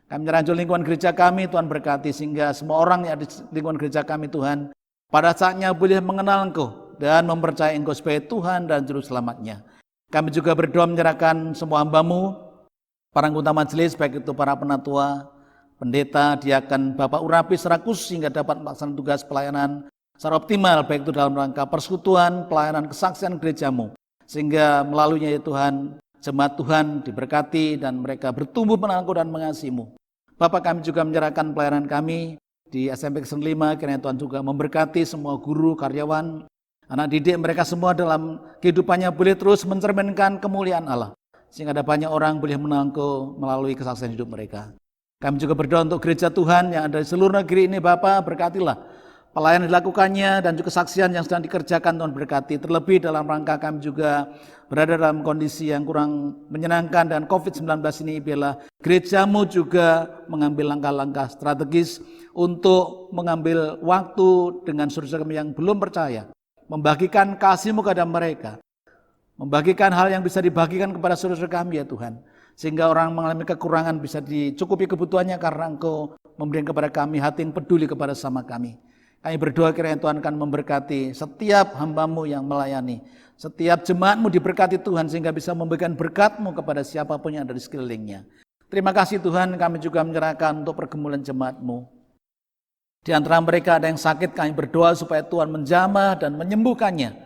Kami menyerahkan lingkungan gereja kami, Tuhan berkati sehingga semua orang yang ada di lingkungan gereja kami Tuhan, pada saatnya boleh mengenal Engkau dan mempercayai Engkau sebagai Tuhan dan Juru Selamatnya. Kami juga berdoa menyerahkan semua hamba-Mu, para anggota majelis, baik itu para penatua, pendeta, diakan, Bapak Urapi secara khusus sehingga dapat melaksanakan tugas pelayanan secara optimal, baik itu dalam rangka persekutuan, pelayanan kesaksian gereja-Mu. Sehingga melaluinya ya Tuhan, jemaat Tuhan diberkati dan mereka bertumbuh mengenal Engkau dan mengasihi-Mu. Bapak, kami juga menyerahkan pelayanan kami di SMP Kristen 5, kiranya Tuhan juga memberkati semua guru, karyawan, anak didik mereka semua dalam kehidupannya boleh terus mencerminkan kemuliaan Allah. Sehingga ada banyak orang boleh mengenal Engkau melalui kesaksian hidup mereka. Kami juga berdoa untuk gereja Tuhan yang ada di seluruh negeri ini, Bapak, berkatilah pelayanan dilakukannya dan juga kesaksian yang sedang dikerjakan, Tuhan berkati. Terlebih dalam rangka kami juga berada dalam kondisi yang kurang menyenangkan dan COVID-19 ini, biarlah gereja-Mu juga mengambil langkah-langkah strategis untuk mengambil waktu dengan saudara kami yang belum percaya, membagikan kasih-Mu kepada mereka, membagikan hal yang bisa dibagikan kepada saudara kami ya Tuhan, sehingga orang mengalami kekurangan bisa dicukupi kebutuhannya karena Engkau memberikan kepada kami hati yang peduli kepada sama kami. Kami berdoa kiranya Tuhan akan memberkati setiap hamba-Mu yang melayani, setiap jemaat-Mu diberkati Tuhan sehingga bisa memberikan berkat-Mu kepada siapapun yang ada di sekelilingnya. Terima kasih Tuhan, kami juga menyerahkan untuk pergumulan jemaat-Mu. Di antara mereka ada yang sakit, kami berdoa supaya Tuhan menjamah dan menyembuhkannya.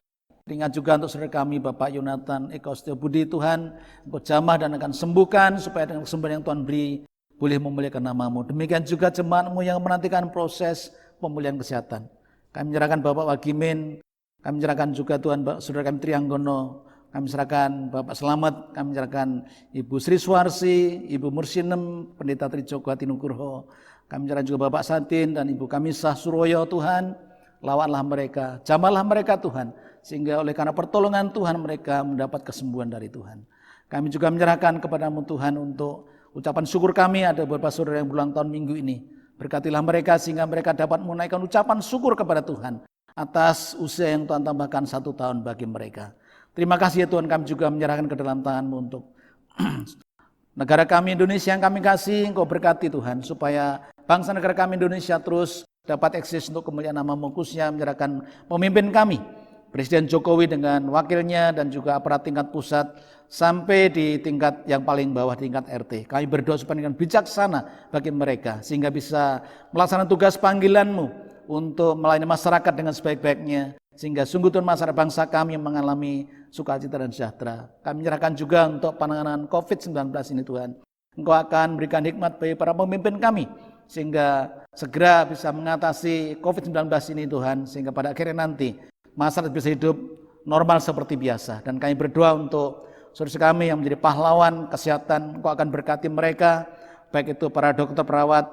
Ingat juga untuk saudara kami Bapak Yonatan Eko Setiobudi, Tuhan Engkau jamah dan akan sembuhkan supaya dengan kesembuhan yang Tuhan beri boleh memuliakan nama-Mu. Demikian juga jemaat-Mu yang menantikan proses pemulihan kesehatan. Kami menyerahkan Bapak Wagimin, kami menyerahkan juga Tuhan saudara kami Trianggono, kami serahkan Bapak Selamat, kami menyerahkan Ibu Sri Suwarsi, Ibu Mursinem, Pendeta Trijoko Hatinugroho, kami menyerahkan juga Bapak Satin dan Ibu Kamisah Suroyo, Tuhan lawanlah mereka, jamahlah mereka Tuhan, sehingga oleh karena pertolongan Tuhan mereka mendapat kesembuhan dari Tuhan. Kami juga menyerahkan kepada-Mu Tuhan untuk ucapan syukur kami, ada beberapa saudara yang berulang tahun minggu ini. Berkatilah mereka sehingga mereka dapat menaikkan ucapan syukur kepada Tuhan atas usia yang Tuhan tambahkan 1 tahun bagi mereka. Terima kasih ya Tuhan, kami juga menyerahkan ke dalam tangan-Mu untuk negara kami Indonesia yang kami kasih. Engkau berkati Tuhan supaya bangsa negara kami Indonesia terus dapat eksis untuk kemuliaan nama-Mu, khususnya menyerahkan pemimpin kami, Presiden Jokowi dengan wakilnya dan juga aparat tingkat pusat sampai di tingkat yang paling bawah, di tingkat RT. Kami berdoa supaya dengan bijaksana bagi mereka sehingga bisa melaksanakan tugas panggilan-Mu untuk melayani masyarakat dengan sebaik-baiknya, sehingga sungguh Tuhan masyarakat bangsa kami yang mengalami sukacita dan sejahtera. Kami menyerahkan juga untuk penanganan COVID-19 ini Tuhan. Engkau akan berikan hikmat bagi para pemimpin kami sehingga segera bisa mengatasi COVID-19 ini Tuhan, sehingga pada akhirnya nanti masyarakat bisa hidup normal seperti biasa. Dan kami berdoa untuk saudara kami yang menjadi pahlawan kesehatan, Engkau akan berkati mereka, baik itu para dokter, perawat,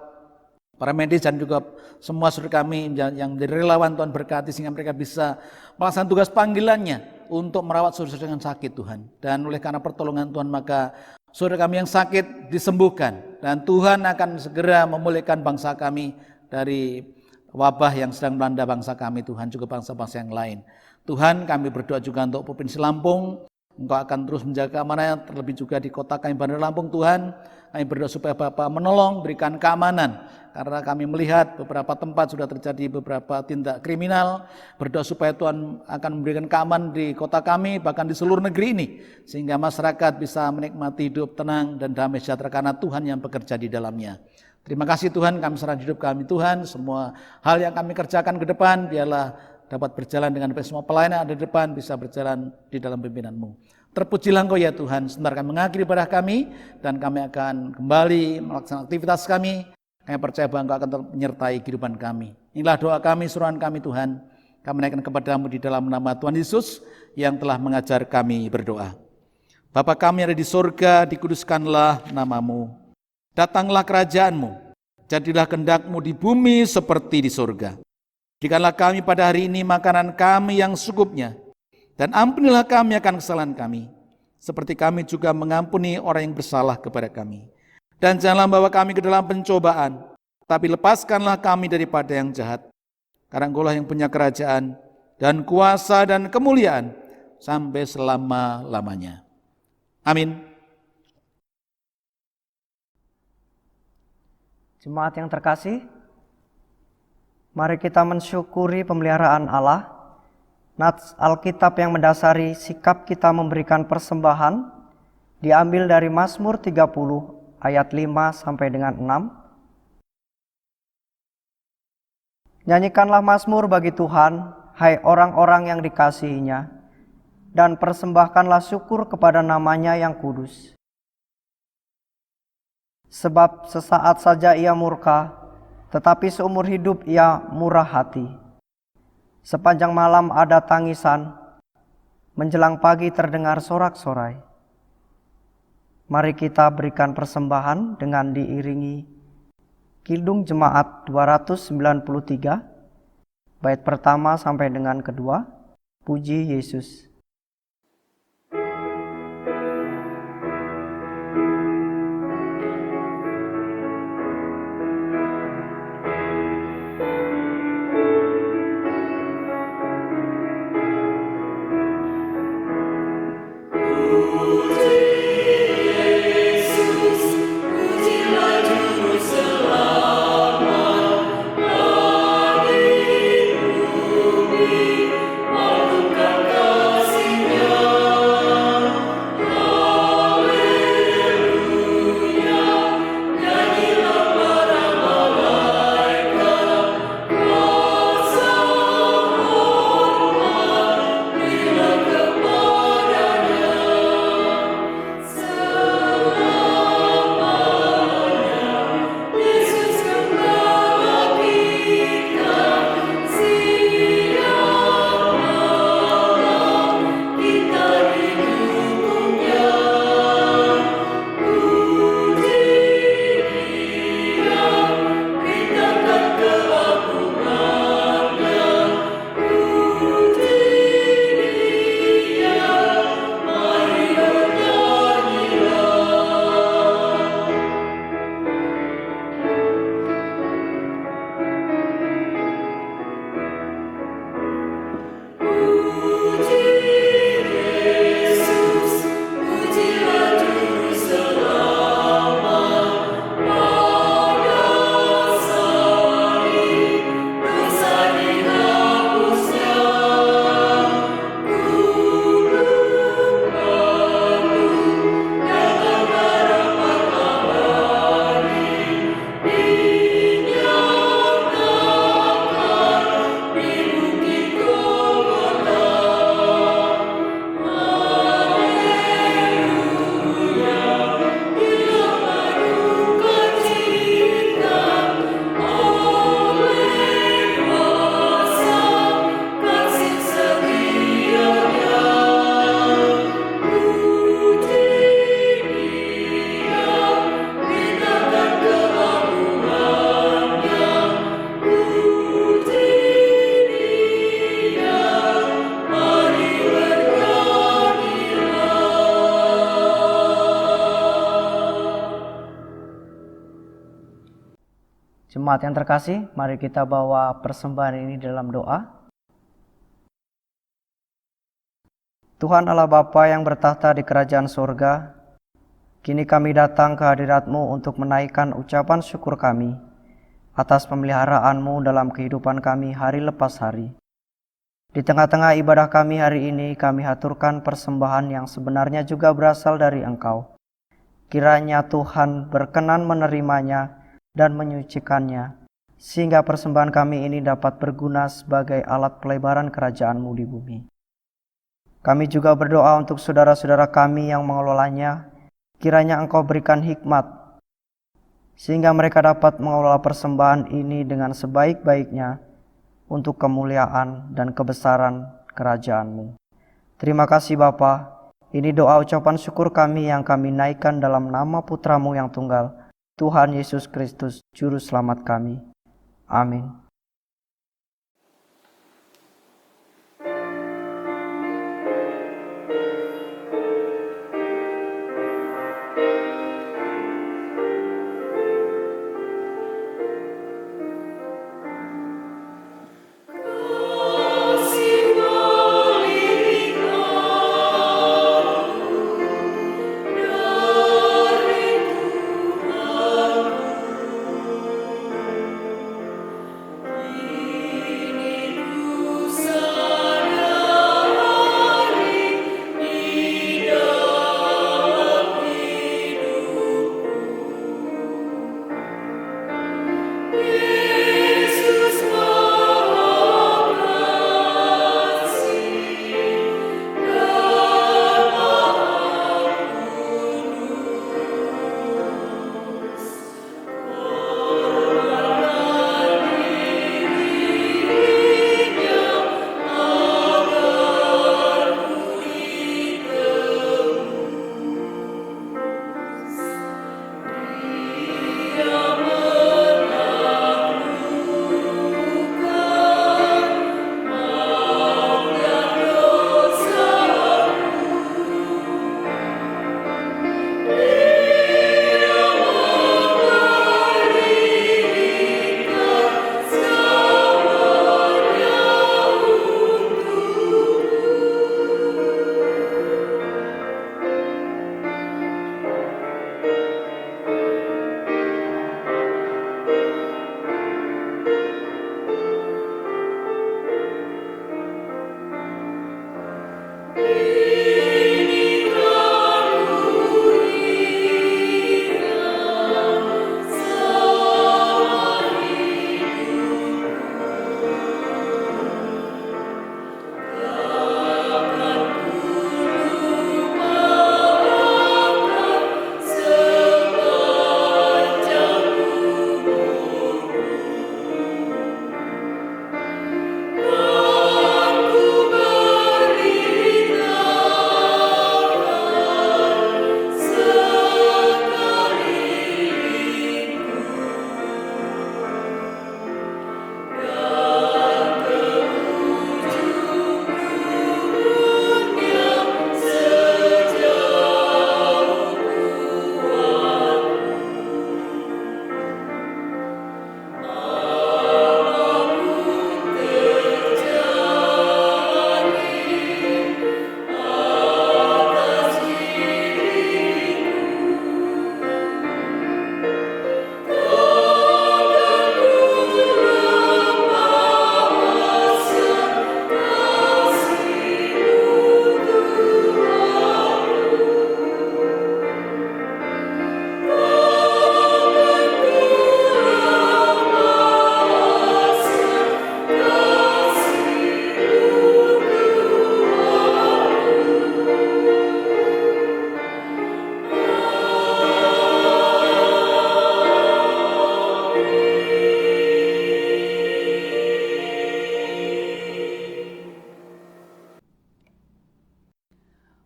para medis dan juga semua saudara kami yang menjadi relawan, Tuhan berkati sehingga mereka bisa melaksanakan tugas panggilannya untuk merawat saudara yang sakit Tuhan. Dan oleh karena pertolongan Tuhan maka saudara kami yang sakit disembuhkan. Dan Tuhan akan segera memulihkan bangsa kami dari wabah yang sedang melanda bangsa kami Tuhan, juga bangsa-bangsa yang lain. Tuhan, kami berdoa juga untuk Provinsi Lampung. Engkau akan terus menjaga amanah, terlebih juga di kota kami Bandar Lampung Tuhan. Kami berdoa supaya Bapak menolong, berikan keamanan. Karena kami melihat beberapa tempat sudah terjadi beberapa tindak kriminal. Berdoa supaya Tuhan akan memberikan keamanan di kota kami, bahkan di seluruh negeri ini. Sehingga masyarakat bisa menikmati hidup tenang dan damai sejahtera karena Tuhan yang bekerja di dalamnya. Terima kasih Tuhan, kami serahkan hidup kami Tuhan. Semua hal yang kami kerjakan ke depan, biarlah dapat berjalan dengan baik. Semua pelayanan ada di depan bisa berjalan di dalam pimpinan-Mu. Terpujilah Engkau ya Tuhan. Sebentar kami mengakhiri ibadah kami dan kami akan kembali melaksanakan aktivitas kami. Kami percaya bahwa Engkau akan menyertai kehidupan kami. Inilah doa kami, suruhan kami Tuhan. Kami naikkan kepada-Mu di dalam nama Tuhan Yesus yang telah mengajar kami berdoa. Bapa kami yang ada di surga, dikuduskanlah nama-Mu. Datanglah kerajaan-Mu. Jadilah kehendak-Mu di bumi seperti di surga. Berikanlah kami pada hari ini makanan kami yang secukupnya. Dan ampunilah kami akan kesalahan kami. Seperti kami juga mengampuni orang yang bersalah kepada kami. Dan janganlah bawa kami ke dalam pencobaan. Tapi lepaskanlah kami daripada yang jahat. Karena Engkau-lah yang punya kerajaan dan kuasa dan kemuliaan sampai selama-lamanya. Amin. Jemaat yang terkasih, mari kita mensyukuri pemeliharaan Allah. Nats Alkitab yang mendasari sikap kita memberikan persembahan diambil dari Mazmur 30 ayat 5 sampai dengan 6. Nyanyikanlah mazmur bagi Tuhan, hai orang-orang yang dikasihinya, dan persembahkanlah syukur kepada namanya yang kudus. Sebab sesaat saja ia murka, tetapi seumur hidup ia murah hati. Sepanjang malam ada tangisan, menjelang pagi terdengar sorak-sorai. Mari kita berikan persembahan dengan diiringi Kidung Jemaat 293, bait pertama sampai dengan kedua, Puji Yesus. Terima kasih. Jemaat yang terkasih, mari kita bawa persembahan ini dalam doa. Tuhan Allah Bapa yang bertahta di kerajaan surga, kini kami datang ke hadirat-Mu untuk menaikkan ucapan syukur kami atas pemeliharaan-Mu dalam kehidupan kami hari lepas hari. Di tengah-tengah ibadah kami hari ini, kami haturkan persembahan yang sebenarnya juga berasal dari Engkau. Kiranya Tuhan berkenan menerimanya dan menyucikannya, sehingga persembahan kami ini dapat berguna sebagai alat pelebaran kerajaan-Mu di bumi. Kami juga berdoa untuk saudara-saudara kami yang mengelolanya, kiranya Engkau berikan hikmat, sehingga mereka dapat mengelola persembahan ini dengan sebaik-baiknya untuk kemuliaan dan kebesaran kerajaan-Mu. Terima kasih Bapa. Ini doa ucapan syukur kami yang kami naikkan dalam nama Putra-Mu yang tunggal, Tuhan Yesus Kristus, Juru Selamat kami. Amin.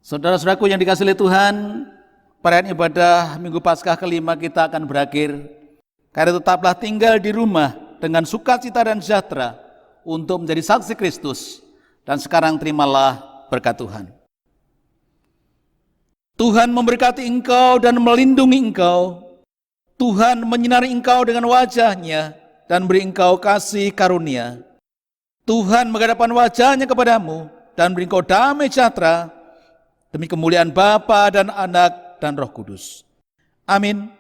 Saudara-saudaraku yang dikasihi oleh Tuhan, perayaan ibadah Minggu Paskah kelima kita akan berakhir. Karena tetaplah tinggal di rumah dengan sukacita dan sejahtera untuk menjadi saksi Kristus. Dan sekarang terimalah berkat Tuhan. Tuhan memberkati engkau dan melindungi engkau. Tuhan menyinari engkau dengan wajah-Nya dan beri engkau kasih karunia. Tuhan menghadapkan wajah-Nya kepadamu dan beri engkau damai sejahtera, demi kemuliaan Bapa dan Anak dan Roh Kudus. Amin.